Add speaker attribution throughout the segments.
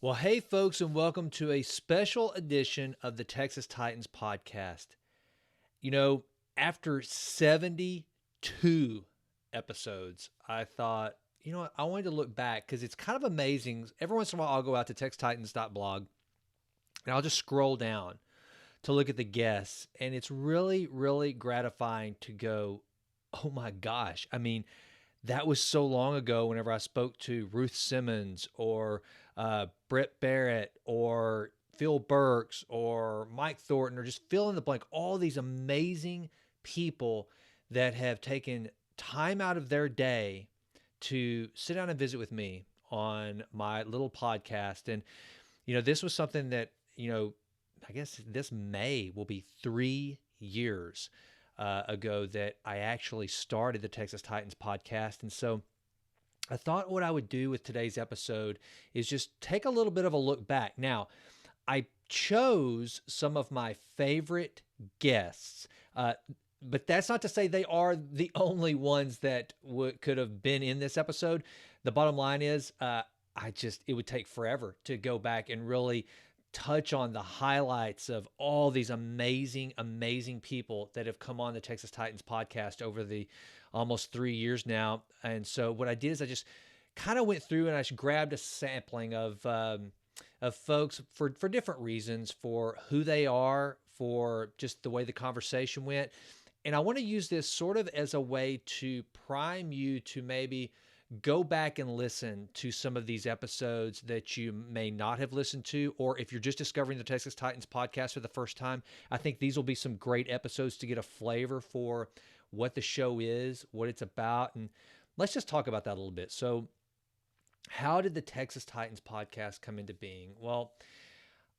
Speaker 1: Well, hey, folks, and welcome to a special edition of the Texas Titans podcast. You know, after 72 episodes, I thought, I wanted to look back because it's kind of amazing. Every once in a while, I'll go out to textitans.blog and I'll just scroll down to look at the guests. And it's really, really gratifying to go, oh my gosh. I mean, that was so long ago whenever I spoke to Ruth Simmons or Brett Barrett or Phil Burks or Mike Thornton or just fill in the blank, all these amazing people that have taken time out of their day to sit down and visit with me on my little podcast. And, this was something that, I guess this May will be 3 years ago that I actually started the Texas Titans podcast. And so I thought what I would do with today's episode is just take a little bit of a look back. Now, I chose some of my favorite guests, but that's not to say they are the only ones that could have been in this episode. The bottom line is, it would take forever to go back and really touch on the highlights of all these amazing, amazing people that have come on the Texas Titans podcast over the almost 3 years now. And so what I did is I just kind of went through and I just grabbed a sampling of folks for different reasons, for who they are, for just the way the conversation went. And I want to use this sort of as a way to prime you to maybe go back and listen to some of these episodes that you may not have listened to, or if you're just discovering the Texas Titans podcast for the first time, I think these will be some great episodes to get a flavor for what the show is, what it's about, and let's just talk about that a little bit. So, how did the Texas Titans podcast come into being? Well,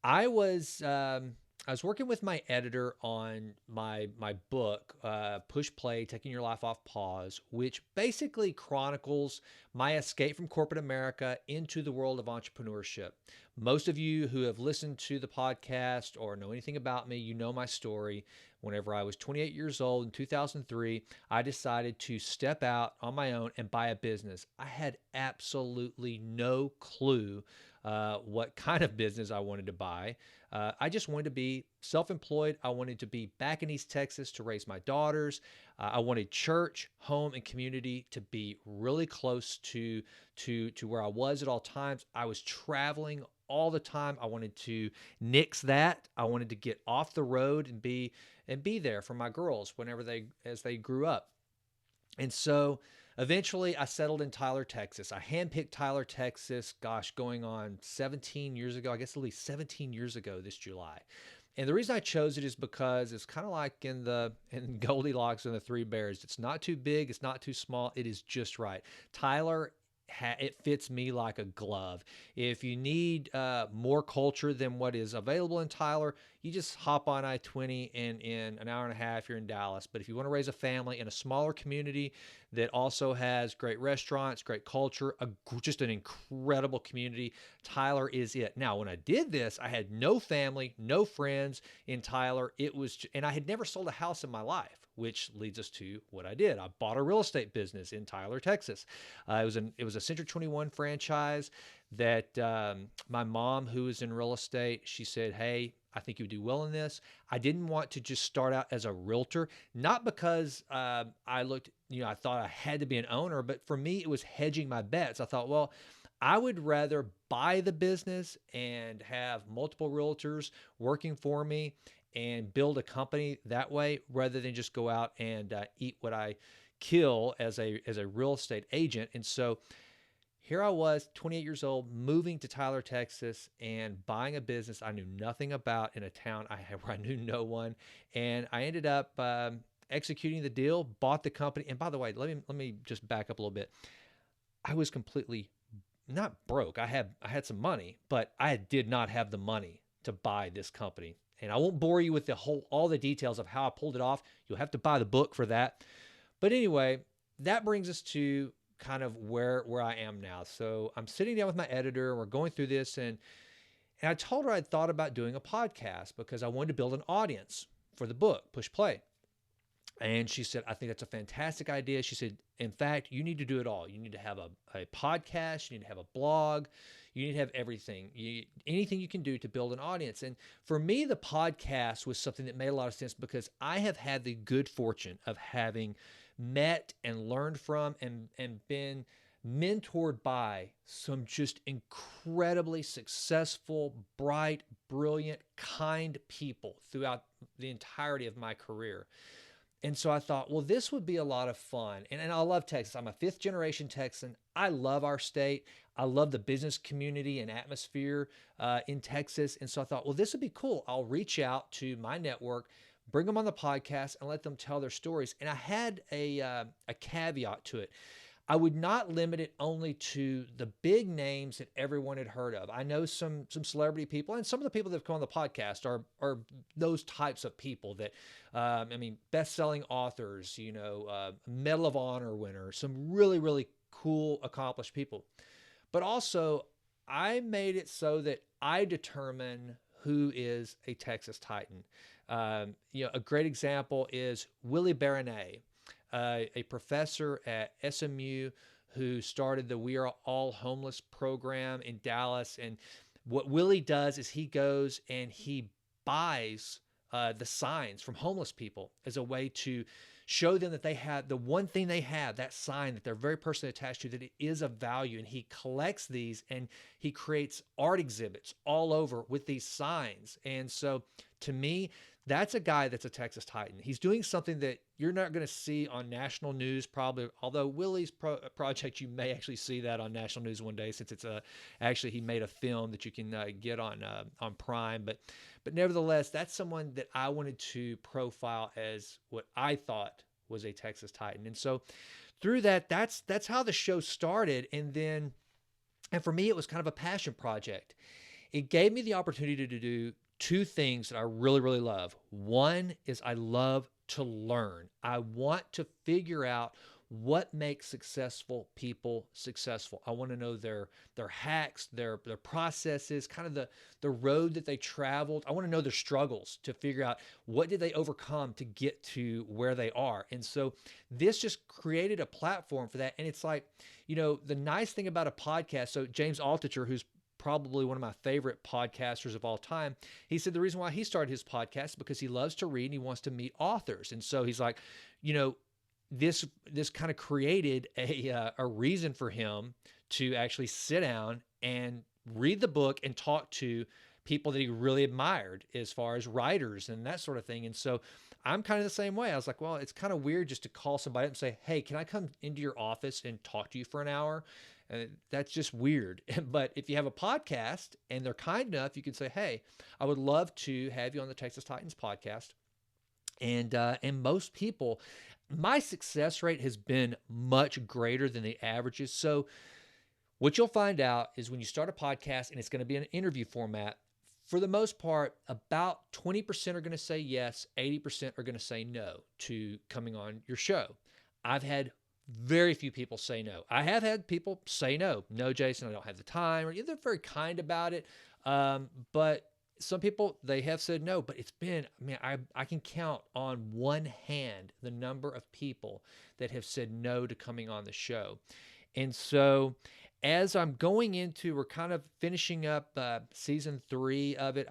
Speaker 1: I was I was working with my editor on my book, Push Play: Taking Your Life Off Pause, which basically chronicles my escape from corporate America into the world of entrepreneurship. Most of you who have listened to the podcast or know anything about me, you know my story. Whenever I was 28 years old in 2003, I decided to step out on my own and buy a business. I had absolutely no clue what kind of business I wanted to buy. I just wanted to be self-employed. I wanted to be back in East Texas to raise my daughters. I wanted church, home, and community to be really close to where I was at all times. I was traveling all the time. I wanted to nix that. I wanted to get off the road and be there for my girls as they grew up. And so eventually I settled in Tyler, Texas. I handpicked Tyler, Texas, going on 17 years ago. I guess it'll be 17 years ago this July. And the reason I chose it is because it's kind of like in Goldilocks and the Three Bears. It's not too big, it's not too small. It is just right. Tyler, it fits me like a glove. If you need more culture than what is available in Tyler, you just hop on I-20 and in an hour and a half, you're in Dallas. But if you want to raise a family in a smaller community that also has great restaurants, great culture, just an incredible community, Tyler is it. Now, when I did this, I had no family, no friends in Tyler. And I had never sold a house in my life, which leads us to what I did. I bought a real estate business in Tyler, Texas. It was a Century 21 franchise that my mom, who is in real estate, she said, "Hey, I think you would do well in this." I didn't want to just start out as a realtor, not because I thought I had to be an owner, but for me, it was hedging my bets. I thought, well, I would rather buy the business and have multiple realtors working for me and build a company that way rather than just go out and eat what I kill as a real estate agent. And so here I was, 28 years old, moving to Tyler, Texas, and buying a business I knew nothing about in a town where I knew no one. And I ended up executing the deal, bought the company. And by the way, let me just back up a little bit. I was completely not broke. I had some money, but I did not have the money to buy this company. And I won't bore you with all the details of how I pulled it off. You'll have to buy the book for that. But anyway, that brings us to kind of where I am now. So I'm sitting down with my editor and we're going through this, and I told her I'd thought about doing a podcast because I wanted to build an audience for the book, Push Play. And she said, "I think that's a fantastic idea." She said, "In fact, you need to do it all. You need to have a podcast, you need to have a blog, You need to have everything. Anything you can do to build an audience. And for me, the podcast was something that made a lot of sense because I have had the good fortune of having met and learned from and been mentored by some just incredibly successful, bright, brilliant, kind people throughout the entirety of my career. And so I thought, well, this would be a lot of fun. And I love Texas. I'm a fifth generation Texan. I love our state. I love the business community and atmosphere in Texas. And so I thought, well, this would be cool. I'll reach out to my network, bring them on the podcast, and let them tell their stories. And I had a caveat to it. I would not limit it only to the big names that everyone had heard of. I know some celebrity people, and some of the people that have come on the podcast are those types of people that, best-selling authors, Medal of Honor winners, some really, really cool, accomplished people. But also, I made it so that I determine who is a Texas Titan. A great example is Willie Baronet, a professor at SMU who started the We Are All Homeless program in Dallas. And what Willie does is he goes and he buys the signs from homeless people as a way to show them that they have the one thing they have, that sign that they're very personally attached to, that it is of value. And he collects these and he creates art exhibits all over with these signs. And so to me, that's a guy that's a Texas Titan. He's doing something that you're not going to see on national news probably, although Willie's project, you may actually see that on national news one day since it's actually he made a film that you can get on Prime. But nevertheless, that's someone that I wanted to profile as what I thought was a Texas Titan. And so through that's how the show started. And for me, it was kind of a passion project. It gave me the opportunity to do two things that I really, really love. One is I love to learn. I want to figure out what makes successful people successful. I want to know their hacks, their processes, kind of the road that they traveled. I want to know their struggles to figure out what did they overcome to get to where they are. And so this just created a platform for that. And it's like, the nice thing about a podcast, so James Altucher, who's probably one of my favorite podcasters of all time, he said the reason why he started his podcast is because he loves to read and he wants to meet authors. And so he's like, this kind of created a reason for him to actually sit down and read the book and talk to people that he really admired as far as writers and that sort of thing. And so I'm kind of the same way. I was like, well, it's kind of weird just to call somebody up and say, hey, can I come into your office and talk to you for an hour? That's just weird. But if you have a podcast and they're kind enough, you can say, hey, I would love to have you on the Texas Titans podcast. And most people, my success rate has been much greater than the averages. So what you'll find out is when you start a podcast and it's going to be an interview format, for the most part, about 20% are going to say yes, 80% are going to say no to coming on your show. I've had very few people say no. I have had people say no. No, Jason, I don't have the time. Or they're very kind about it. But some people, they have said no. But it's been, I can count on one hand the number of people that have said no to coming on the show. And so as I'm going into, we're kind of finishing up season 3 of it.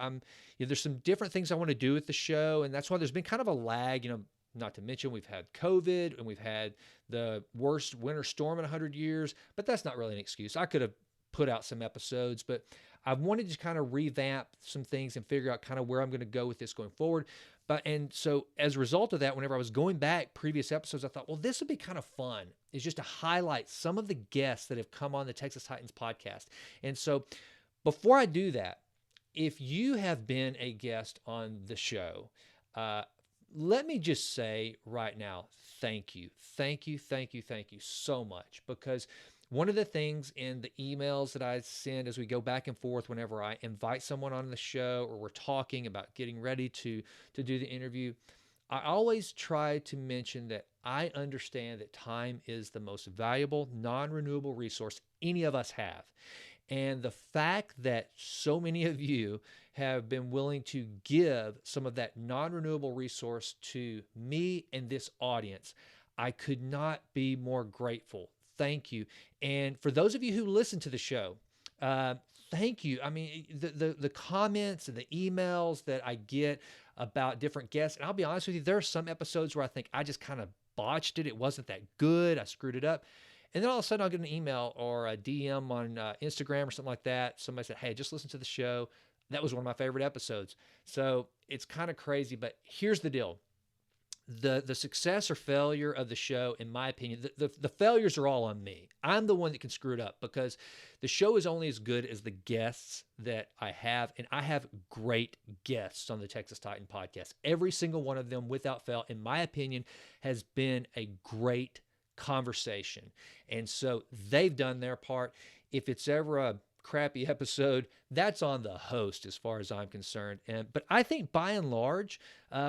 Speaker 1: There's some different things I want to do with the show. And that's why there's been kind of a lag, not to mention we've had COVID and we've had the worst winter storm in 100 years, but that's not really an excuse. I could have put out some episodes, but I wanted to kind of revamp some things and figure out kind of where I'm going to go with this going forward. And so as a result of that, whenever I was going back previous episodes, I thought, well, this would be kind of fun, is just to highlight some of the guests that have come on the Texas Titans podcast. And so before I do that, if you have been a guest on the show, let me just say right now, thank you. Thank you, thank you, thank you so much. Because one of the things in the emails that I send as we go back and forth whenever I invite someone on the show or we're talking about getting ready to do the interview, I always try to mention that I understand that time is the most valuable, non-renewable resource any of us have. And the fact that so many of you have been willing to give some of that non-renewable resource to me and this audience, I could not be more grateful. Thank you. And for those of you who listen to the show, thank you. I mean, the comments and the emails that I get about different guests, and I'll be honest with you, there are some episodes where I think I just kind of botched it. It wasn't that good. I screwed it up. And then all of a sudden I'll get an email or a DM on Instagram or something like that. Somebody said, hey, just listen to the show. That was one of my favorite episodes. So it's kind of crazy, but here's the deal. The success or failure of the show, in my opinion, the failures are all on me. I'm the one that can screw it up because the show is only as good as the guests that I have, and I have great guests on the Texas Titan podcast. Every single one of them, without fail, in my opinion, has been a great conversation. And so they've done their part. If it's ever a crappy episode, that's on the host as far as I'm concerned. But I think by and large,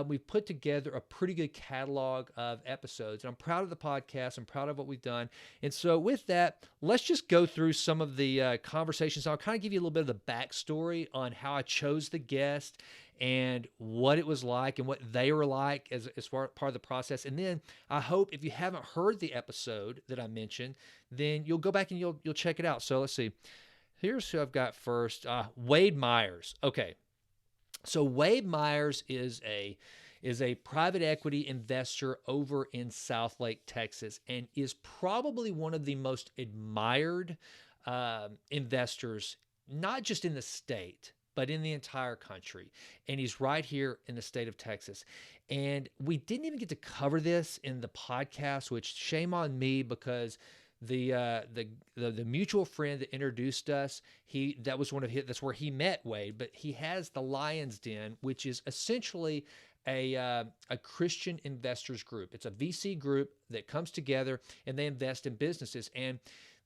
Speaker 1: we've put together a pretty good catalog of episodes. And I'm proud of the podcast. I'm proud of what we've done. And so with that, let's just go through some of the conversations. I'll kind of give you a little bit of the backstory on how I chose the guest and what it was like and what they were like as far part of the process. And then I hope if you haven't heard the episode that I mentioned, then you'll go back and you'll check it out. So let's see. Here's who I've got first. Wade Myers. Okay. So Wade Myers is a private equity investor over in Southlake, Texas, and is probably one of the most admired investors, not just in the state, but in the entire country. And he's right here in the state of Texas. And we didn't even get to cover this in the podcast, which shame on me because the mutual friend that introduced us, that was one of his, that's where he met Wade, but he has the Lion's Den, which is essentially a Christian investors group. It's a VC group that comes together and they invest in businesses. And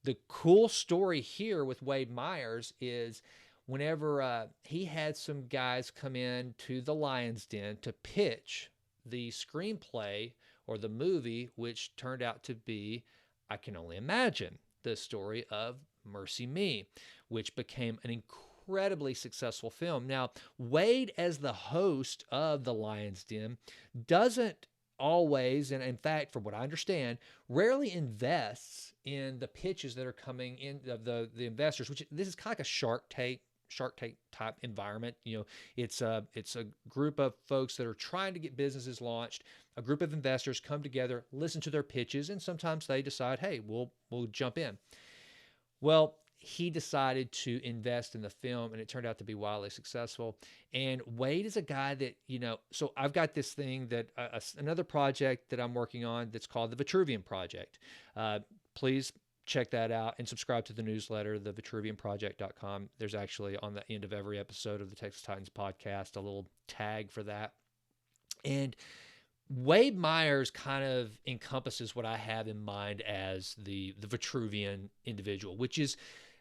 Speaker 1: the cool story here with Wade Myers is whenever he had some guys come in to the Lion's Den to pitch the screenplay or the movie, which turned out to be, I can only imagine, the story of Mercy Me, which became an incredibly successful film. Now, Wade, as the host of the Lion's Den, doesn't always, and in fact, from what I understand, rarely invests in the pitches that are coming in of the investors, which this is kind of like a Shark Tank type environment. You know, it's a group of folks that are trying to get businesses launched. A group of investors come together, listen to their pitches, and sometimes they decide, hey, we'll jump in. Well, he decided to invest in the film, and it turned out to be wildly successful. And Wade is a guy that, so I've got this thing that another project that I'm working on that's called the Vitruvian Project. Please check that out and subscribe to the newsletter, the vitruvianproject.com. There's actually on the end of every episode of the Texas Titans podcast a little tag for that. And Wade Myers kind of encompasses what I have in mind as the Vitruvian individual, which is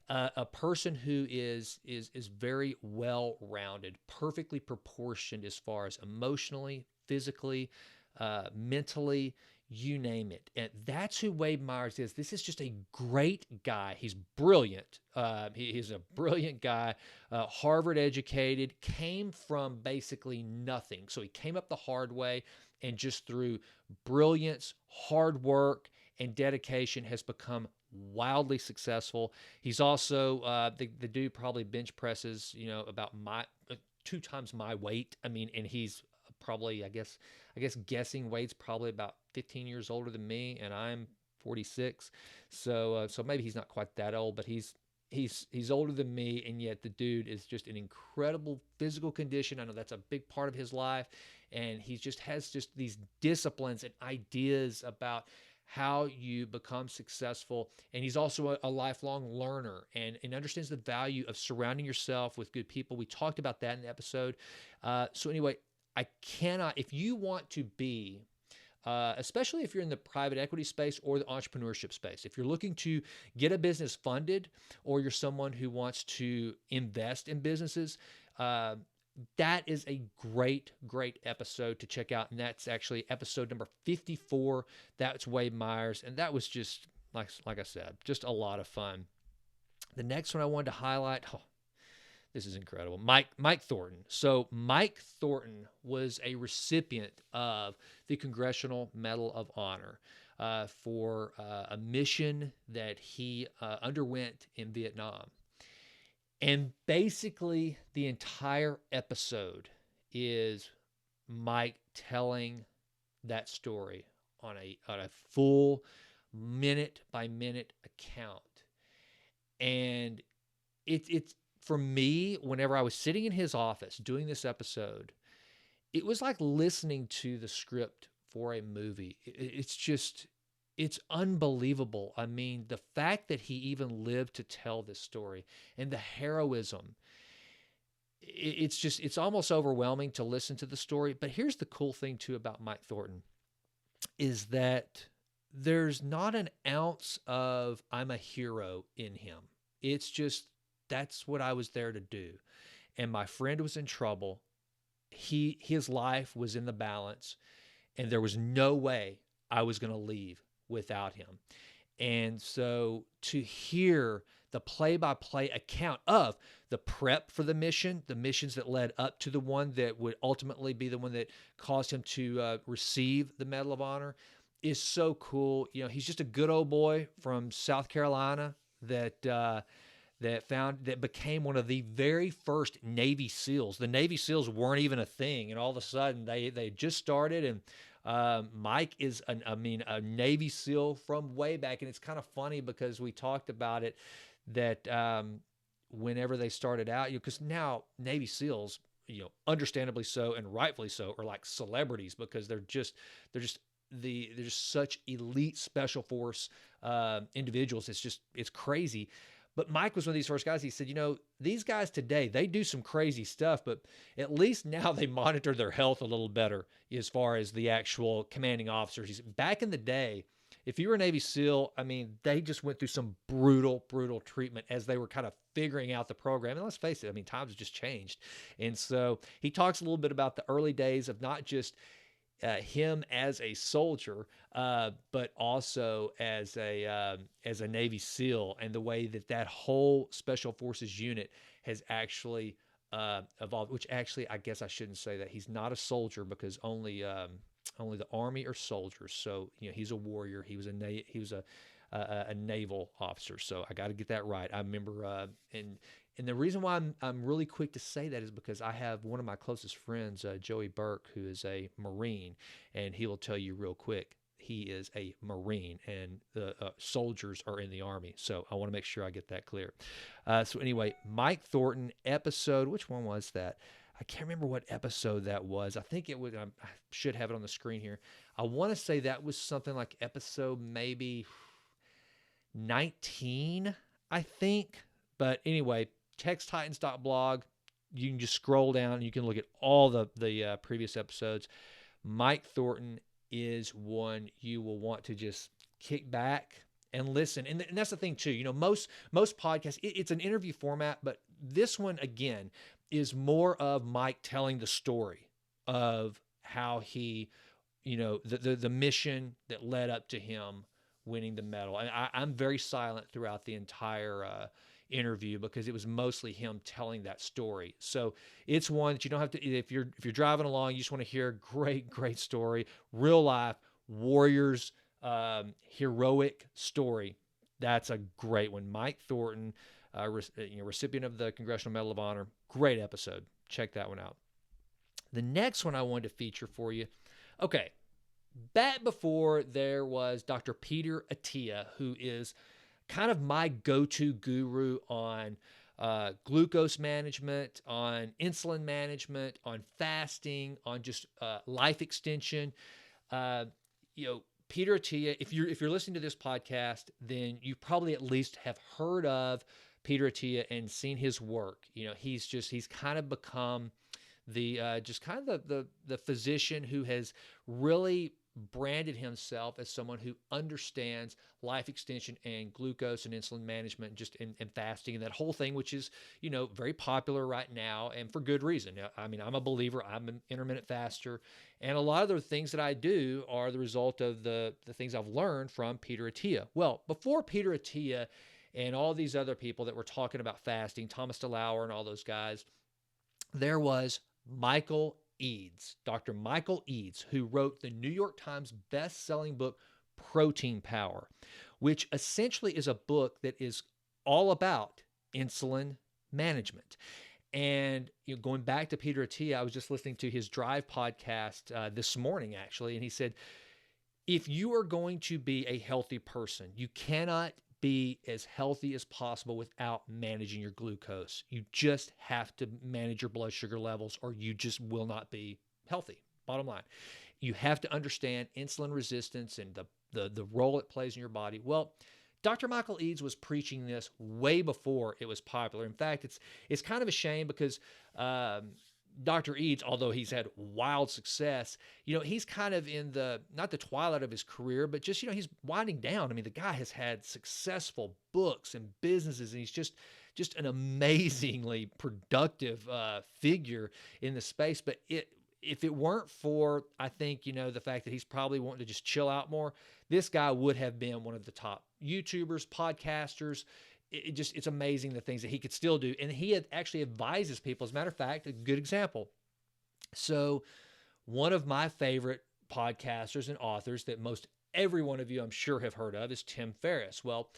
Speaker 1: a person who is very well-rounded, perfectly proportioned as far as emotionally, physically, mentally, you name it. And that's who Wade Myers is. This is just a great guy. He's brilliant. He's a brilliant guy, Harvard educated, came from basically nothing. So he came up the hard way and just through brilliance, hard work, and dedication has become wildly successess. He's also, the dude probably bench presses, about 2 times my weight. I mean, and he's probably, I guess guessing Wade's probably about 15 years older than me, and I'm 46. So maybe he's not quite that old, but he's older than me, and yet the dude is just in incredible physical condition. I know that's a big part of his life, and he just has just these disciplines and ideas about how you become successful. And he's also a lifelong learner and understands the value of surrounding yourself with good people. We talked about that in the episode. So anyway, if you want to be, especially if you're in the private equity space or the entrepreneurship space, if you're looking to get a business funded or you're someone who wants to invest in businesses, that is a great episode to check out. And that's actually episode number 54. That's Wade Myers. And that was just, like I said, just a lot of fun. The next one I wanted to highlight, this is incredible. Mike Thornton. So Mike Thornton was a recipient of the Congressional Medal of Honor for a mission that he underwent in Vietnam. And basically, the entire episode is Mike telling that story on a full minute by minute account. And it's for me, whenever I was sitting in his office doing this episode, it was like listening to the script for a movie. It's just, it's unbelievable. I mean, the fact that he even lived to tell this story and the heroism, it's just, it's almost overwhelming to listen to the story. But here's the cool thing too about Mike Thornton is that there's not an ounce of I'm a hero in him. It's just, that's what I was there to do. And my friend was in trouble. His life was in the balance, and there was no way I was going to leave without him. And so to hear the play-by-play account of the prep for the mission, the missions that led up to the one that would ultimately be the one that caused him to receive the Medal of Honor, is so cool. You know, he's just a good old boy from South Carolina that became one of the very first Navy SEALs. The Navy SEALs weren't even a thing, and all of a sudden they just started. And Mike is a Navy SEAL from way back, and it's kind of funny because we talked about it that whenever they started out, because now Navy SEALs, understandably so and rightfully so, are like celebrities because they're just such elite special force individuals. It's crazy. But Mike was one of these first guys. He said, these guys today, they do some crazy stuff, but at least now they monitor their health a little better as far as the actual commanding officers. He said, back in the day, if you were a Navy SEAL, they just went through some brutal, brutal treatment as they were kind of figuring out the program. And let's face it, times have just changed. And so he talks a little bit about the early days of not just him as a soldier, but also as a Navy SEAL, and the way that whole Special Forces unit has actually evolved. Which actually, I guess I shouldn't say that. He's not a soldier because only the Army are soldiers. So he's a warrior. He was a naval officer. So I got to get that right. I remember and the reason why I'm really quick to say that is because I have one of my closest friends, Joey Burke, who is a Marine, and he will tell you real quick, he is a Marine, and the soldiers are in the Army. So I want to make sure I get that clear. So anyway, Mike Thornton episode, which one was that? I can't remember what episode that was. I think it was, I should have it on the screen here. I want to say that was something like episode maybe 19, I think. But anyway, TexTitans.blog. You can just scroll down and you can look at all the previous episodes. Mike Thornton is one you will want to just kick back and listen. And that's the thing too. Most podcasts, it's an interview format, but this one again is more of Mike telling the story of how he, the mission that led up to him winning the medal. And I'm very silent throughout the entire interview because it was mostly him telling that story. So it's one that you don't have to, if you're driving along, you just want to hear a great story, real life warriors, heroic story. That's a great one. Mike Thornton, recipient of the Congressional Medal of Honor. Great episode. Check that one out. The next one I wanted to feature for you. Okay. Back before there was Dr. Peter Attia, who is kind of my go-to guru on glucose management, on insulin management, on fasting, on just life extension. Peter Attia, if you're listening to this podcast, then you probably at least have heard of Peter Attia and seen his work. He's kind of become the physician who has really branded himself as someone who understands life extension and glucose and insulin management, and fasting and that whole thing, which is, very popular right now, and for good reason. I'm a believer. I'm an intermittent faster, and a lot of the things that I do are the result of the things I've learned from Peter Attia. Well, before Peter Attia and all these other people that were talking about fasting, Thomas DeLauer and all those guys, there was Michael Eads, Dr. Michael Eads, who wrote the New York Times best-selling book, Protein Power, which essentially is a book that is all about insulin management. And going back to Peter Attia, I was just listening to his Drive podcast this morning, actually, and he said, if you are going to be a healthy person, you cannot be as healthy as possible without managing your glucose. You just have to manage your blood sugar levels, or you just will not be healthy. Bottom line, you have to understand insulin resistance and the role it plays in your body. Well, Dr. Michael Eads was preaching this way before it was popular. In fact, it's kind of a shame because Dr. Eads, although he's had wild success, he's kind of in not the twilight of his career, but just, he's winding down. I mean, the guy has had successful books and businesses, and he's just an amazingly productive figure in the space. But if it weren't for, I think, the fact that he's probably wanting to just chill out more, this guy would have been one of the top YouTubers, podcasters. It's amazing the things that he could still do. And he actually advises people. As a matter of fact, a good example. So one of my favorite podcasters and authors that most every one of you, I'm sure, have heard of is Tim Ferriss. Well,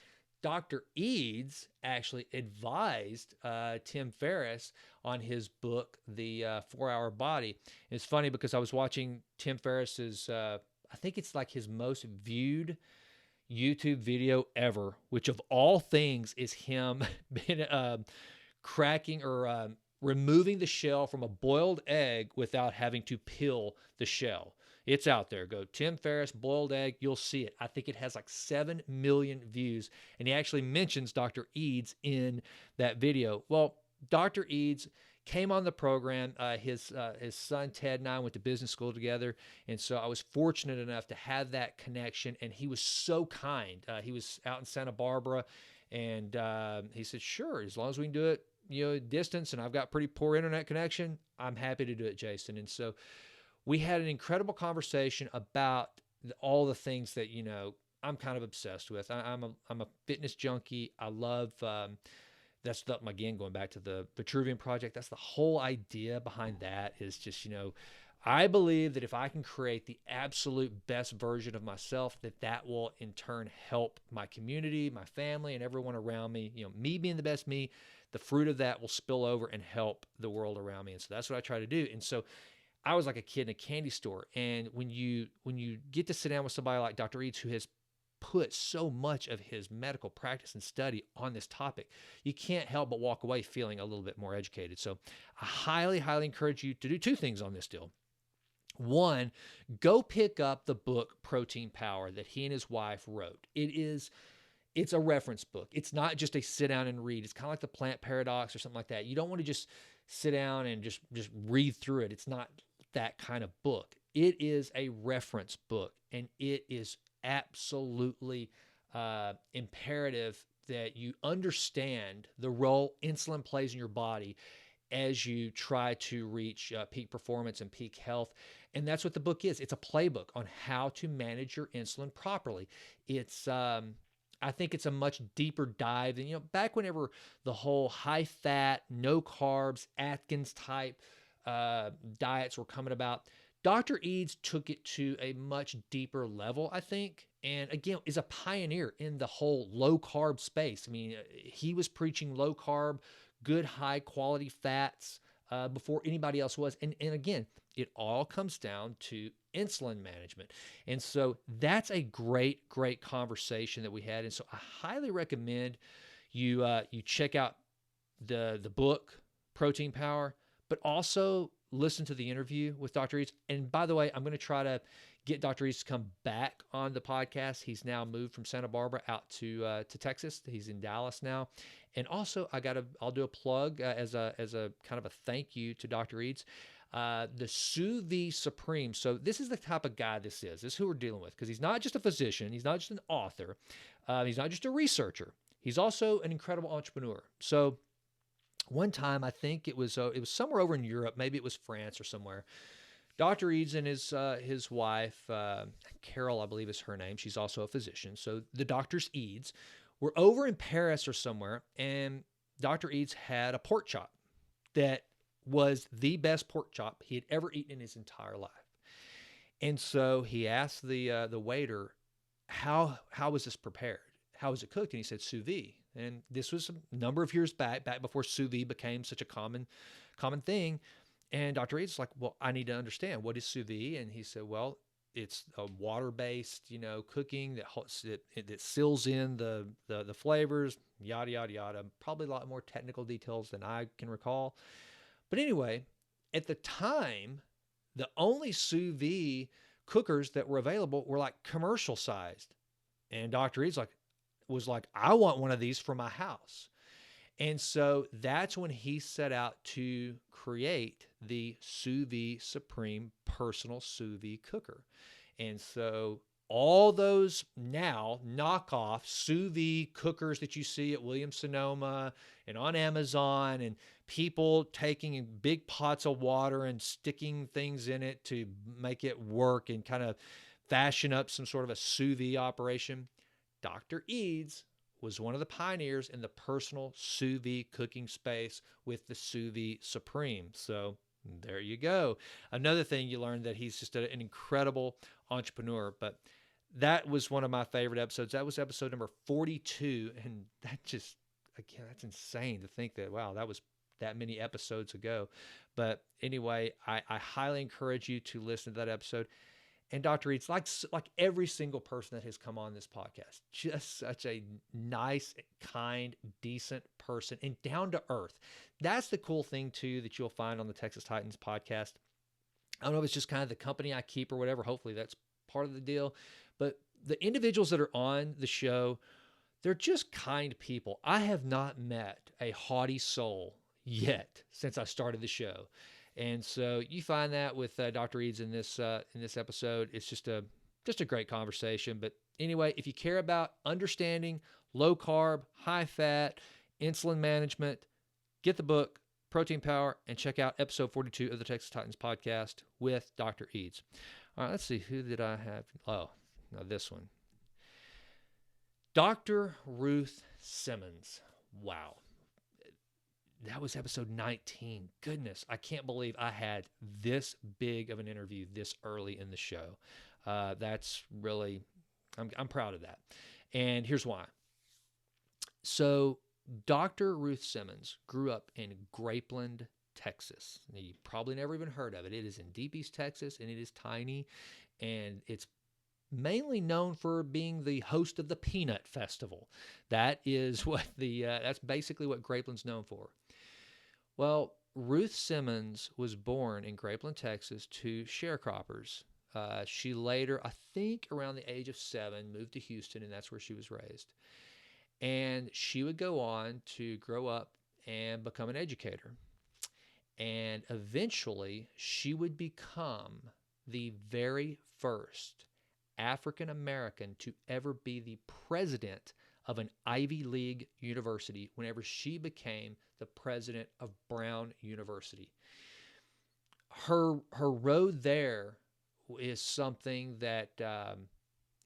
Speaker 1: Dr. Eads actually advised Tim Ferriss on his book, The 4-Hour Body. And it's funny because I was watching Tim Ferriss's, I think it's like his most viewed YouTube video ever, which of all things is him cracking or removing the shell from a boiled egg without having to peel the shell. It's out there. Go Tim Ferriss, boiled egg. You'll see it. I think it has like 7 million views. And he actually mentions Dr. Eads in that video. Well, Dr. Eads came on the program. His son, Ted, and I went to business school together. And so I was fortunate enough to have that connection. And he was so kind. He was out in Santa Barbara. And he said, sure, as long as we can do it, distance, and I've got pretty poor internet connection, I'm happy to do it, Jason. And so we had an incredible conversation about all the things that, I'm kind of obsessed with. I'm a fitness junkie. I love, that's again, going back to the Vitruvian Project, that's the whole idea behind that is just, I believe that if I can create the absolute best version of myself, that will in turn help my community, my family, and everyone around me. Me being the best me, the fruit of that will spill over and help the world around me. And so that's what I try to do. And so I was like a kid in a candy store. And when you get to sit down with somebody like Dr. Eads, who has put so much of his medical practice and study on this topic, you can't help but walk away feeling a little bit more educated. So I highly, highly encourage you to do 2 things on this deal. One, go pick up the book Protein Power that he and his wife wrote. It's a reference book. It's not just a sit down and read. It's kind of like the Plant Paradox or something like that. You don't want to just sit down and just read through it. It's not that kind of book. It is a reference book, and it is absolutely imperative that you understand the role insulin plays in your body as you try to reach peak performance and peak health. And that's what the book is. It's a playbook on how to manage your insulin properly. I think it's a much deeper dive than, back whenever the whole high fat, no carbs, Atkins type diets were coming about. Dr. Eads took it to a much deeper level, I think, and again, is a pioneer in the whole low carb space. I mean, he was preaching low carb, good high quality fats before anybody else was. And again, it all comes down to insulin management. And so that's a great, great conversation that we had. And so I highly recommend you check out the book, Protein Power, but also listen to the interview with Dr. Eads. And by the way, I'm going to try to get Dr. Eads to come back on the podcast. He's now moved from Santa Barbara out to Texas. He's in Dallas now. And also, I'll do a plug as a kind of a thank you to Dr. Eads. The Sous Vide Supreme. So this is the type of guy this is. This is who we're dealing with, because he's not just a physician. He's not just an author. He's not just a researcher. He's also an incredible entrepreneur. So one time, I think it was somewhere over in Europe, maybe it was France or somewhere. Dr. Eads and his wife, Carol, I believe is her name. She's also a physician. So the Doctors Eads were over in Paris or somewhere, and Dr. Eads had a pork chop that was the best pork chop he had ever eaten in his entire life. And so he asked the waiter, how was this prepared? How was it cooked? And he said, sous vide. And this was a number of years back before sous vide became such a common thing. And Dr. Eads was like, well, I need to understand, what is sous vide? And he said, well, it's a water-based, cooking that seals in the flavors, yada, yada, yada. Probably a lot more technical details than I can recall. But anyway, at the time, the only sous vide cookers that were available were like commercial sized. And Dr. Eads was like, I want one of these for my house. And so that's when he set out to create the Sous Vide Supreme personal sous vide cooker. And so all those now knockoff sous vide cookers that you see at Williams Sonoma and on Amazon, and people taking big pots of water and sticking things in it to make it work and kind of fashion up some sort of a sous vide operation, Dr. Eads was one of the pioneers in the personal sous vide cooking space with the Sous Vide Supreme. So there you go. Another thing you learned, that he's just an incredible entrepreneur. But that was one of my favorite episodes. That was episode number 42. And that just, again, that's insane to think that, wow, that was that many episodes ago. But anyway, I highly encourage you to listen to that episode. And Dr. Eads, like every single person that has come on this podcast, just such a nice, kind, decent person and down to earth. That's the cool thing, too, that you'll find on the Texas Titans podcast. I don't know if it's just kind of the company I keep or whatever. Hopefully that's part of the deal. But the individuals that are on the show, they're just kind people. I have not met a haughty soul yet since I started the show. And so you find that with Dr. Eads in this episode. It's just a great conversation. But anyway, if you care about understanding low carb, high fat, insulin management, get the book Protein Power and check out episode 42 of the Texas Titans podcast with Dr. Eads. All right, let's see, who did I have? Oh, no, this one. Dr. Ruth Simmons. Wow. That was episode 19. Goodness, I can't believe I had this big of an interview this early in the show. That's really, I'm proud of that. And here's why. So Dr. Ruth Simmons grew up in Grapeland, Texas. Now, you probably never even heard of it. It is in deep East Texas, and it is tiny, and it's mainly known for being the host of the Peanut Festival. That is what that's basically what Grapeland's known for. Well, Ruth Simmons was born in Grapeland, Texas, to sharecroppers. She later, I think around the age of 7, moved to Houston, and that's where she was raised. And she would go on to grow up and become an educator. And eventually, she would become the very first African American to ever be the president of an Ivy League university whenever she became the president of Brown University. Her road there is something that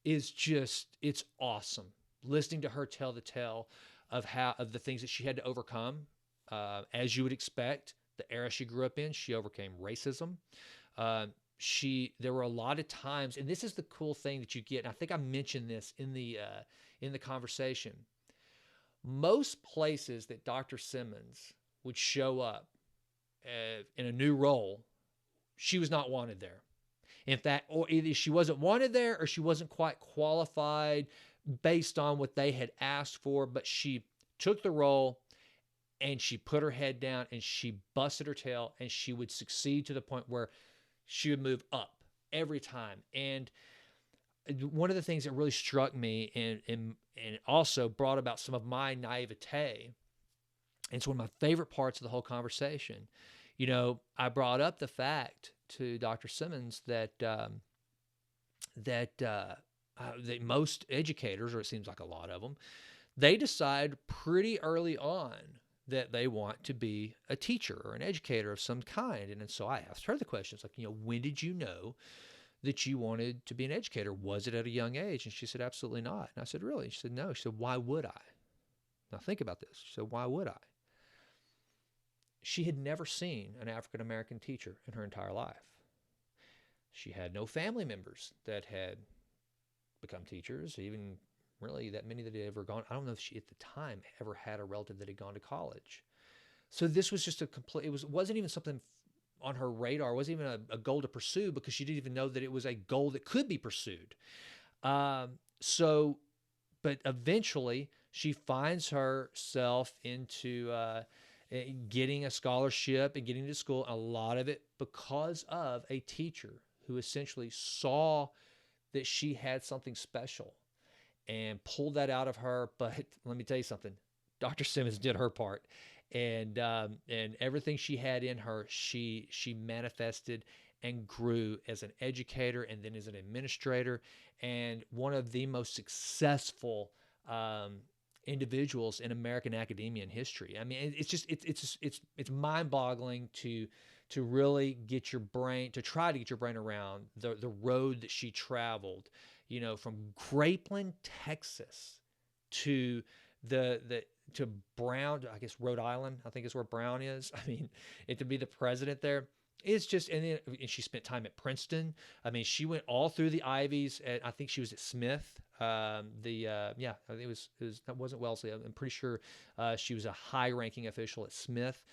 Speaker 1: is just, it's awesome. Listening to her tell the tale of the things that she had to overcome, as you would expect, the era she grew up in, she overcame racism. There were a lot of times, and this is the cool thing that you get, and I think I mentioned this in the conversation. Most places that Dr. Simmons would show up in a new role, she was not wanted there. In fact, or either she wasn't wanted there or she wasn't quite qualified based on what they had asked for, but she took the role and she put her head down and she busted her tail, and she would succeed to the point where she would move up every time. And one of the things that really struck me and also brought about some of my naivete, and it's one of my favorite parts of the whole conversation. I brought up the fact to Dr. Simmons that most educators, or it seems like a lot of them, they decide pretty early on that they want to be a teacher or an educator of some kind. And so I asked her the questions like, when did you know that you wanted to be an educator? Was it at a young age? And she said, absolutely not. And I said, really? She said, no. She said, why would I? Now think about this. She said, why would I? She had never seen an African-American teacher in her entire life. She had no family members that had become teachers, even really that many that had ever gone. I don't know if she at the time ever had a relative that had gone to college. So this was just a complete, wasn't even something on her radar. It wasn't even a goal to pursue because she didn't even know that it was a goal that could be pursued. So, but eventually she finds herself into getting a scholarship and getting to school. A lot of it because of a teacher who essentially saw that she had something special and pulled that out of her. But let me tell you something, Dr. Simmons did her part, and everything she had in her, she manifested and grew as an educator and then as an administrator, and one of the most successful individuals in American academia and history. I mean, it's mind-boggling to really get your brain, to try to get your brain around the road that she traveled, from Grapeland, Texas to to Brown, I guess Rhode Island, I think is where Brown is. I mean, to be the president there, it's just, and she spent time at Princeton. I mean, she went all through the Ivies. I think she was at Smith. I think that wasn't Wellesley. I'm pretty sure she was a high-ranking official at Smith.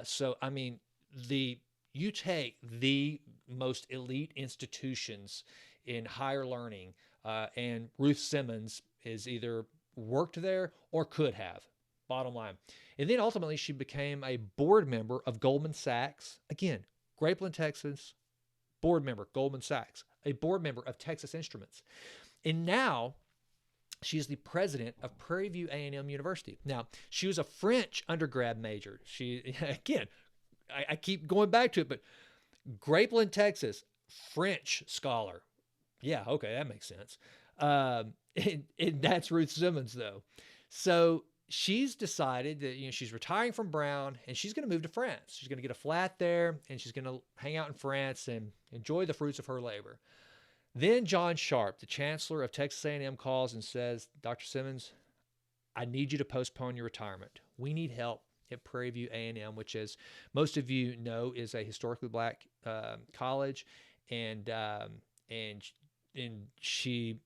Speaker 1: So I mean, you take the most elite institutions in higher learning, and Ruth Simmons is either worked there or could have, bottom line. And then ultimately she became a board member of Goldman Sachs. Again, Grapeland, Texas, board member, Goldman Sachs, a board member of Texas Instruments. And now she is the president of Prairie View A&M University. Now, she was a French undergrad major. She, again, I keep going back to it, but Grapeland, Texas, French scholar. Yeah, okay, that makes sense. And that's Ruth Simmons, though. So she's decided that she's retiring from Brown and she's going to move to France. She's going to get a flat there and she's going to hang out in France and enjoy the fruits of her labor. Then John Sharp, the chancellor of Texas A&M, calls and says, Dr. Simmons, I need you to postpone your retirement. We need help at Prairie View A&M, which, as most of you know, is a historically black college, and she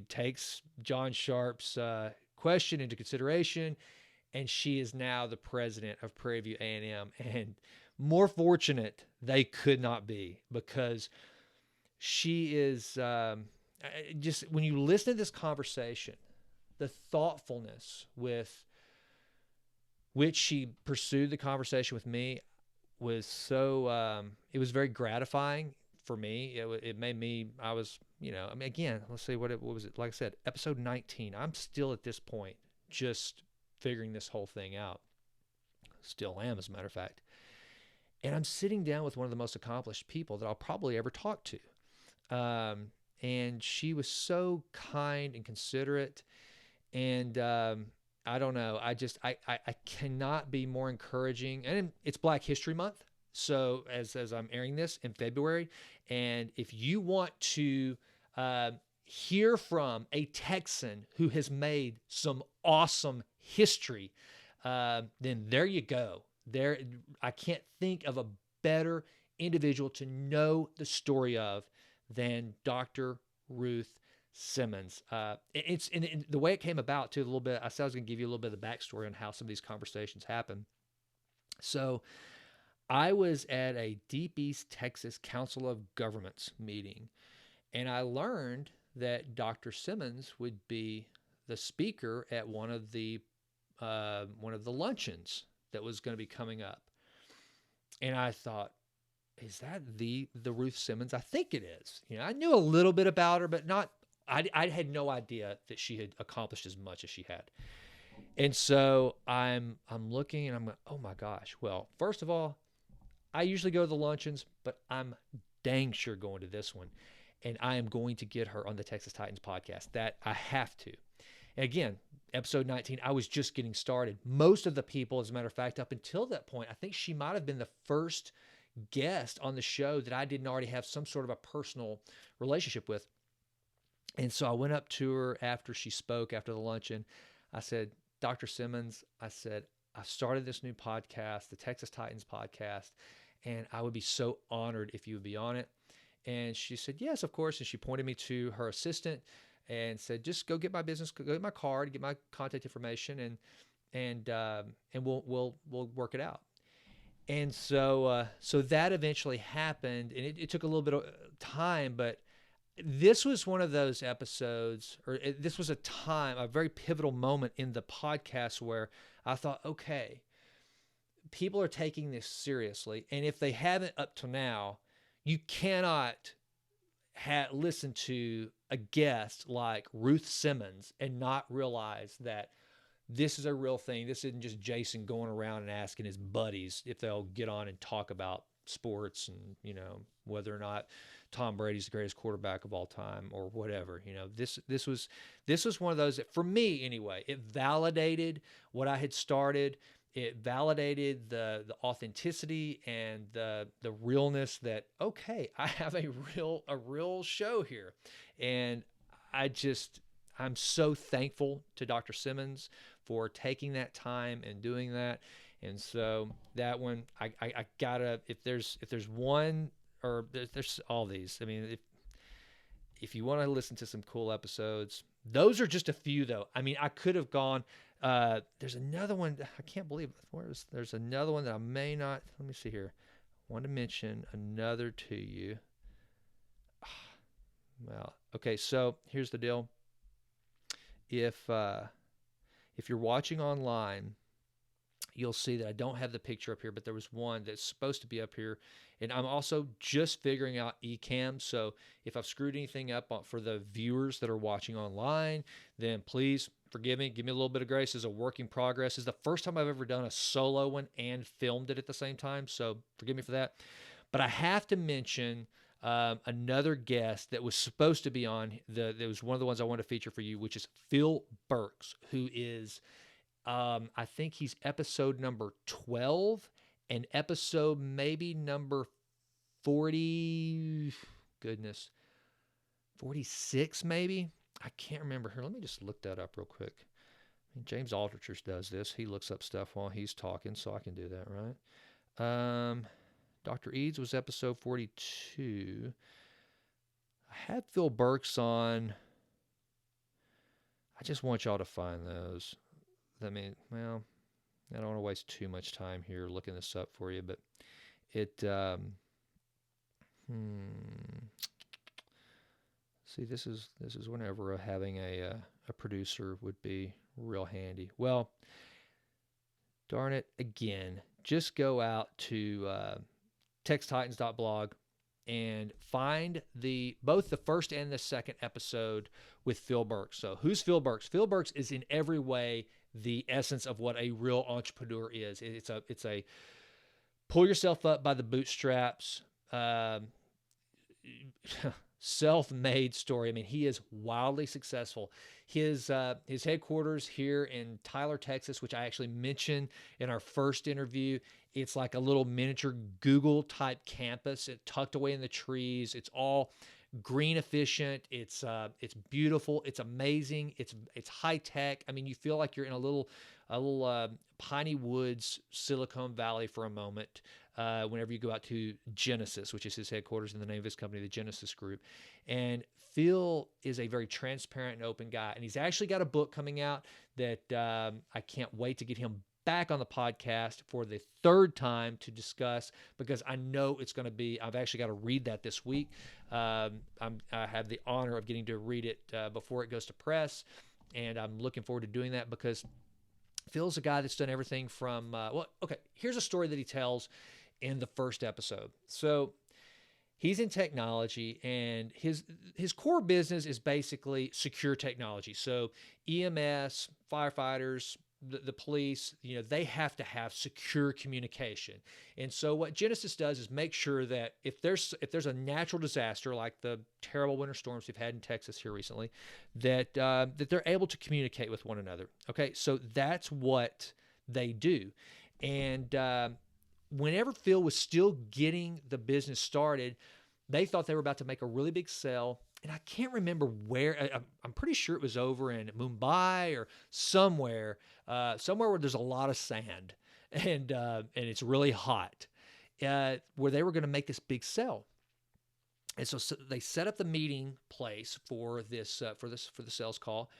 Speaker 1: takes John Sharp's question into consideration, and she is now the president of Prairie View A&M. And more fortunate they could not be, because she is just, when you listen to this conversation, the thoughtfulness with which she pursued the conversation with me was so, it was very gratifying for me. It made me, I was, I mean, again, let's see, what was it? Like I said, episode 19, I'm still at this point just figuring this whole thing out. Still am, as a matter of fact. And I'm sitting down with one of the most accomplished people that I'll probably ever talk to. And she was so kind and considerate. And I don't know, I cannot be more encouraging. And it's Black History Month. So as I'm airing this in February, and if you want to hear from a Texan who has made some awesome history, then there you go. There, I can't think of a better individual to know the story of than Dr. Ruth Simmons. It's in the way it came about too. A little bit. I said I was going to give you a little bit of the backstory on how some of these conversations happen. So, I was at a Deep East Texas Council of Governments meeting, and I learned that Dr. Simmons would be the speaker at one of the luncheons that was going to be coming up. And I thought, is that the Ruth Simmons? I think it is. I knew a little bit about her, but not. I had no idea that she had accomplished as much as she had. And so I'm looking, and I'm like, oh my gosh. Well, first of all, I usually go to the luncheons, but I'm dang sure going to this one. And I am going to get her on the Texas Titans podcast. That I have to. And again, episode 19, I was just getting started. Most of the people, as a matter of fact, up until that point, I think she might have been the first guest on the show that I didn't already have some sort of a personal relationship with. And so I went up to her after she spoke, after the luncheon. I said, Dr. Simmons, I said, I started this new podcast, the Texas Titans podcast, and I would be so honored if you would be on it. And she said, yes, of course. And she pointed me to her assistant. and said, just go get my business, go get my card, get my contact information, and we'll work it out. And so that eventually happened, and it took a little bit of time, but this was one of those episodes, this was a very pivotal moment in the podcast where I thought, okay, people are taking this seriously, and if they haven't up to now, you cannot listen to a guest like Ruth Simmons and not realize that this is a real thing. This isn't just Jason going around and asking his buddies if they'll get on and talk about sports and, whether or not Tom Brady's the greatest quarterback of all time or whatever. This was one of those that, for me anyway, it validated what I had started. It validated the authenticity and the realness that, okay, I have a real show here. And I'm so thankful to Dr. Simmons for taking that time and doing that. And so that one, I gotta, if there's one, or there's all these. I mean, if you want to listen to some cool episodes, those are just a few though. I mean, I could have gone, there's another one. I can't believe it. There's another one that I may not, let me see here. I want to mention another to you. Well, okay. So here's the deal. If you're watching online, you'll see that I don't have the picture up here, but there was one that's supposed to be up here. And I'm also just figuring out Ecamm. So if I've screwed anything up for the viewers that are watching online, then please forgive me. Give me a little bit of grace. It's a work in progress. It's the first time I've ever done a solo one and filmed it at the same time. So forgive me for that. But I have to mention another guest that was supposed to be on. That was one of the ones I wanted to feature for you, which is Phil Burks, who is, I think he's episode number 12 and episode maybe number 40, 46 maybe. I can't remember. Here, let me just look that up real quick. I mean, James Altucher does this. He looks up stuff while he's talking, so I can do that, right? Dr. Eads was episode 42. I had Phil Burks on. I just want y'all to find those. I mean, well, I don't want to waste too much time here looking this up for you, but it, see, this is whenever having a producer would be real handy. Well, darn it, again, just go out to TexTitans.blog and find both the first and the second episode with Phil Burks. So who's Phil Burks? Phil Burks is in every way the essence of what a real entrepreneur is. It's a pull yourself up by the bootstraps, self-made story. I mean, he is wildly successful. His headquarters here in Tyler, Texas, which I actually mentioned in our first interview, it's like a little miniature Google type campus. It's tucked away in the trees. It's all green efficient. It's beautiful. It's amazing. It's high tech. I mean, you feel like you're in a little piney woods, Silicon Valley for a moment. Whenever you go out to Genesis, which is his headquarters and the name of his company, the Genesis Group. And Phil is a very transparent and open guy. And he's actually got a book coming out that I can't wait to get him back on the podcast for the third time to discuss, because I know it's going to be, I've actually got to read that this week. I have the honor of getting to read it before it goes to press. And I'm looking forward to doing that because Phil's a guy that's done everything from, here's a story that he tells in the first episode. So he's in technology, and his core business is basically secure technology. So EMS, firefighters, the police, they have to have secure communication. And so what Genesis does is make sure that if there's a natural disaster like the terrible winter storms we've had in Texas here recently, that they're able to communicate with one another. Okay, so that's what they do. And whenever Phil was still getting the business started, they thought they were about to make a really big sale. And I can't remember where. I'm pretty sure it was over in Mumbai or somewhere where there's a lot of sand and it's really hot, where they were going to make this big sale. And so they set up the meeting place for the sales call,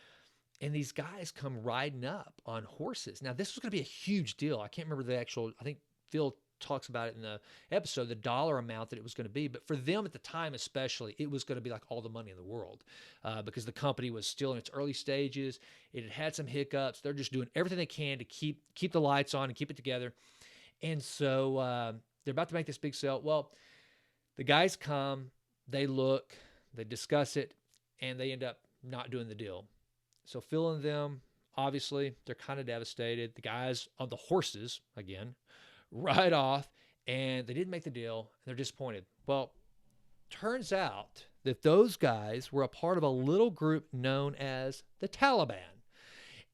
Speaker 1: and these guys come riding up on horses. Now, this was going to be a huge deal. I can't remember the actual. I think Phil talks about it in the episode, the dollar amount that it was going to be. But for them at the time, especially, it was going to be like all the money in the world, because the company was still in its early stages. It had some hiccups. They're just doing everything they can to keep the lights on and keep it together. And so they're about to make this big sale. Well, the guys come, they look, they discuss it, and they end up not doing the deal. So Phil and them, obviously, they're kind of devastated. The guys on the horses, again, ride off, and they didn't make the deal, and they're disappointed. Well, turns out that those guys were a part of a little group known as the Taliban.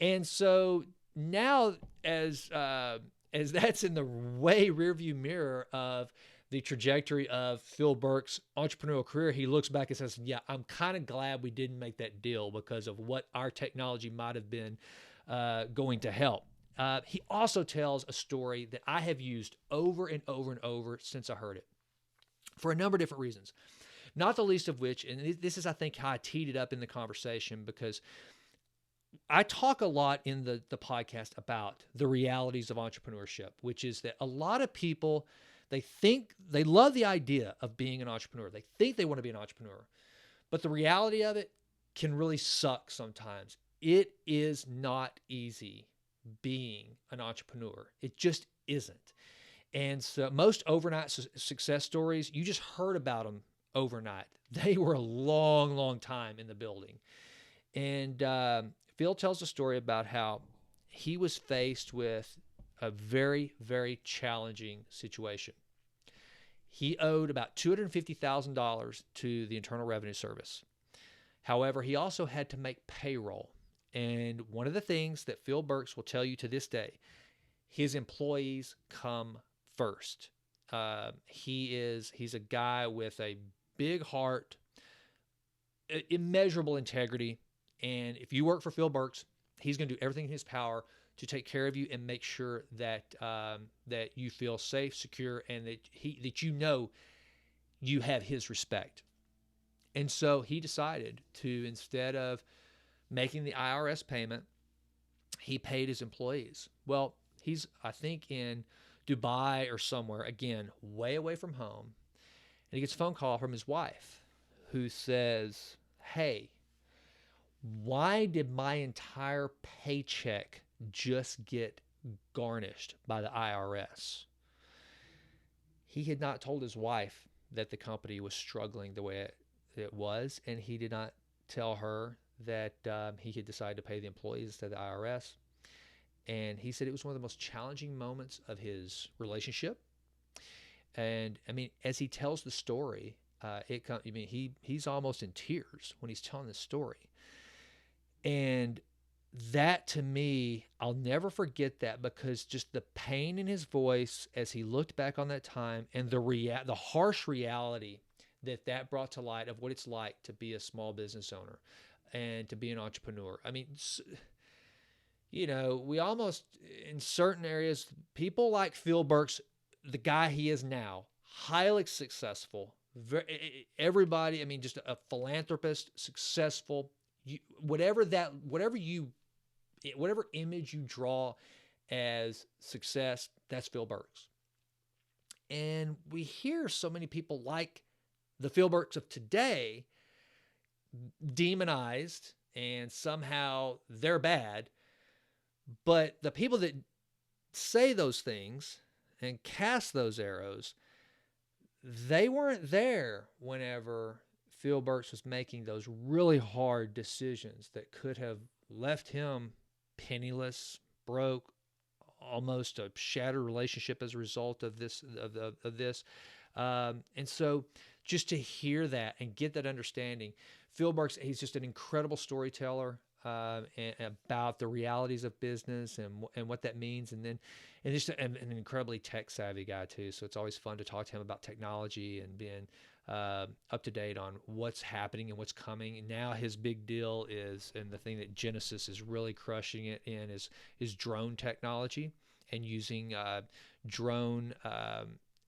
Speaker 1: And so now, as that's in the way rearview mirror of the trajectory of Phil Burke's entrepreneurial career, he looks back and says, yeah, I'm kind of glad we didn't make that deal because of what our technology might have been going to help. He also tells a story that I have used over and over and over since I heard it for a number of different reasons, not the least of which, and this is, I think, how I teed it up in the conversation, because I talk a lot in the podcast about the realities of entrepreneurship, which is that a lot of people, they think they love the idea of being an entrepreneur. They think they want to be an entrepreneur, but the reality of it can really suck sometimes. It is not easy being an entrepreneur. It just isn't. And so most overnight success stories, you just heard about them overnight. They were a long, long time in the building. And Phil tells a story about how he was faced with a very, very challenging situation. He owed about $250,000 to the Internal Revenue Service. However, he also had to make payroll. And one of the things that Phil Burks will tell you to this day, his employees come first. He's a guy with a big heart, immeasurable integrity. And if you work for Phil Burks, he's going to do everything in his power to take care of you and make sure that that you feel safe, secure, and that you know you have his respect. And so he decided to, instead of making the IRS payment, he paid his employees. Well, he's, I think, in Dubai or somewhere, again, way away from home. And he gets a phone call from his wife who says, hey, why did my entire paycheck just get garnished by the IRS? He had not told his wife that the company was struggling the way it was, and he did not tell her that he had decided to pay the employees instead of the IRS. And he said it was one of the most challenging moments of his relationship. And I mean, as he tells the story, he's almost in tears when he's telling this story. And that, to me, I'll never forget that, because just the pain in his voice as he looked back on that time, and the harsh reality that brought to light of what it's like to be a small business owner and to be an entrepreneur. I mean, we almost, in certain areas, people like Phil Burks, the guy he is now, highly successful, everybody, I mean, just a philanthropist, successful, whatever image you draw as success, that's Phil Burks. And we hear so many people like the Phil Burks of today demonized, and somehow they're bad. But the people that say those things and cast those arrows, they weren't there whenever Phil Burks was making those really hard decisions that could have left him penniless, broke, almost a shattered relationship as a result of this. And so just to hear that and get that understanding, Phil Burks, he's just an incredible storyteller and about the realities of business and what that means. And just an incredibly tech savvy guy too. So it's always fun to talk to him about technology and being up to date on what's happening and what's coming. And now his big deal is, and the thing that Genesis is really crushing it in, is drone technology, and using drone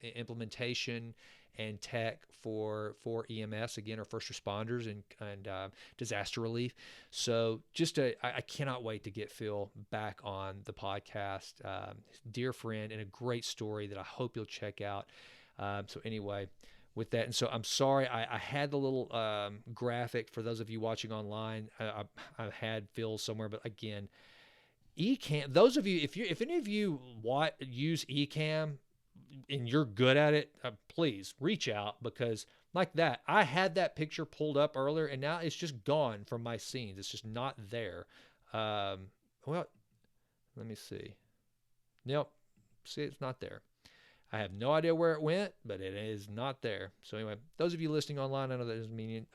Speaker 1: implementation and tech for EMS, again, or first responders and disaster relief. So I cannot wait to get Phil back on the podcast. Dear friend and a great story that I hope you'll check out. So anyway, with that, and so I'm sorry I had the little graphic for those of you watching online. I had Phil somewhere, but again, Ecamm. Those of you, if any of you use Ecamm and you're good at it, please reach out, because like that, I had that picture pulled up earlier and now it's just gone from my scenes. It's just not there. Well, let me see. Nope. See, it's not there. I have no idea where it went, but it is not there. So anyway, those of you listening online, I know that doesn't mean,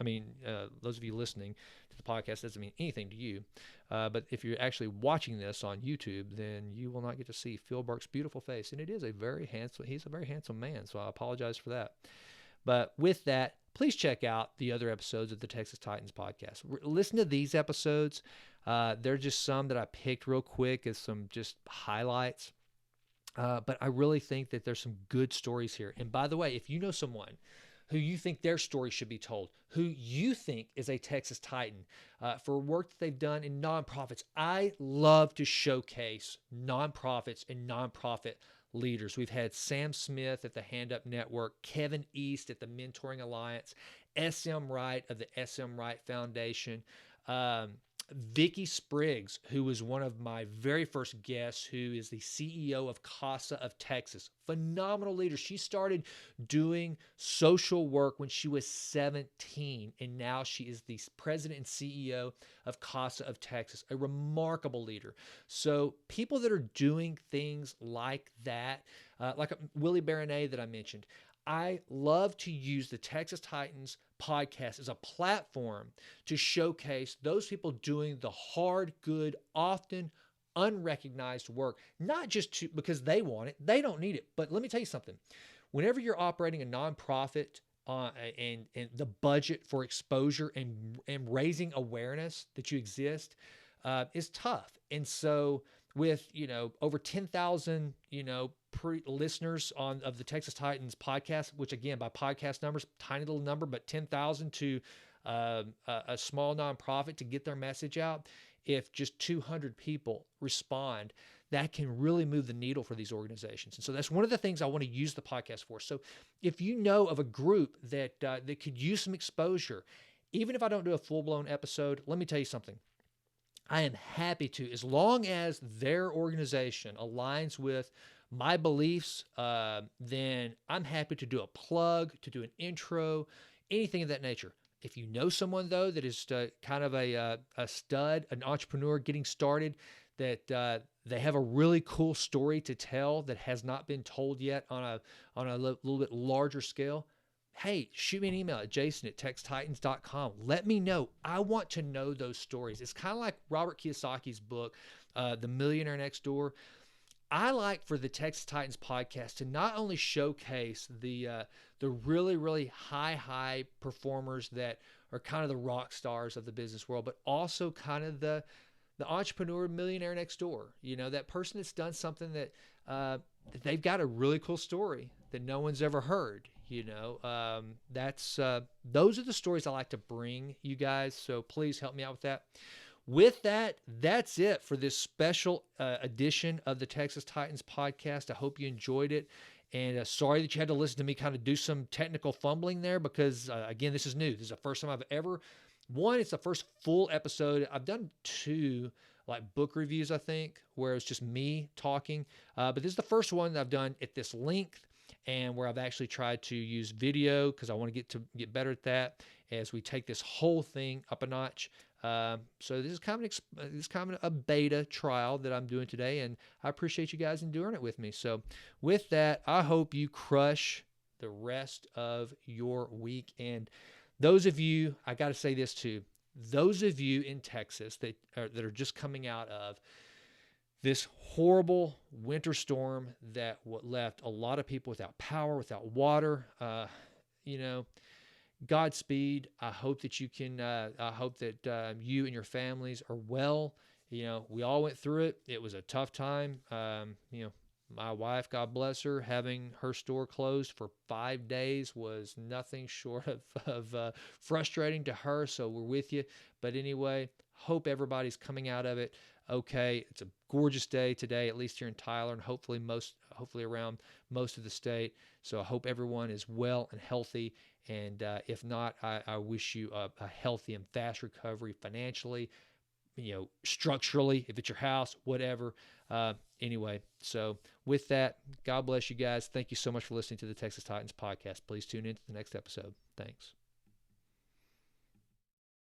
Speaker 1: those of you listening to the podcast doesn't mean anything to you. But if you're actually watching this on YouTube, then you will not get to see Phil Burke's beautiful face. And he's a very handsome man. So I apologize for that. But with that, please check out the other episodes of the Texas Titans podcast. Listen to these episodes. They're just some that I picked real quick as some just highlights. But I really think that there's some good stories here. And by the way, if you know someone who you think their story should be told, who you think is a Texas Titan, for work that they've done in nonprofits, I love to showcase nonprofits and nonprofit leaders. We've had Sam Smith at the Hand Up Network, Kevin East at the Mentoring Alliance, SM Wright of the SM Wright Foundation, Vicky Spriggs, who was one of my very first guests, who is the CEO of CASA of Texas. Phenomenal leader. She started doing social work when she was 17, and now she is the president and CEO of CASA of Texas. A remarkable leader. So people that are doing things like that, like Willie Baronet that I mentioned, I love to use the Texas Titans podcast as a platform to showcase those people doing the hard, good, often unrecognized work, not just because they want it, they don't need it. But let me tell you something. Whenever you're operating a nonprofit and the budget for exposure and raising awareness that you exist is tough. And so with, over 10,000, listeners of the Texas Titans podcast, which again, by podcast numbers, tiny little number, but 10,000 to a small nonprofit to get their message out. If just 200 people respond, that can really move the needle for these organizations. And so that's one of the things I want to use the podcast for. So if you know of a group that could use some exposure, even if I don't do a full-blown episode, let me tell you something. I am happy to, as long as their organization aligns with my beliefs, then I'm happy to do a plug, to do an intro, anything of that nature. If you know someone, though, that is kind of a stud, an entrepreneur getting started, that they have a really cool story to tell that has not been told yet on a little bit larger scale, hey, shoot me an email at jason@textitans.com. Let me know. I want to know those stories. It's kind of like Robert Kiyosaki's book, The Millionaire Next Door. I like for the Texas Titans podcast to not only showcase the really, really high performers that are kind of the rock stars of the business world, but also kind of the entrepreneur millionaire next door. That person that's done something that they've got a really cool story that no one's ever heard. Those are the stories I like to bring you guys. So please help me out with that. With that, that's it for this special edition of the Texas Titans podcast. I hope you enjoyed it. And sorry that you had to listen to me kind of do some technical fumbling there because, again, this is new. This is the first time I've ever, it's the first full episode. I've done 2 book reviews, I think, where it's just me talking. But this is the first one that I've done at this length and where I've actually tried to use video because I want to get better at that as we take this whole thing up a notch. So this is kind of a beta trial that I'm doing today, and I appreciate you guys enduring it with me. So with that, I hope you crush the rest of your week. And those of you, I got to say this too, those of you in Texas that are just coming out of this horrible winter storm that left a lot of people without power, without water, Godspeed. I hope that you can, I hope that you and your families are well. We all went through it. It was a tough time. My wife, God bless her, having her store closed for 5 days was nothing short of frustrating to her. So we're with you. But anyway, hope everybody's coming out of it okay. It's a gorgeous day today, at least here in Tyler, and hopefully around most of the state. So I hope everyone is well and healthy. And if not, I wish you a healthy and fast recovery financially, structurally, if it's your house, whatever. Anyway, so with that, God bless you guys. Thank you so much for listening to the Texas Titans podcast. Please tune in to the next episode. Thanks.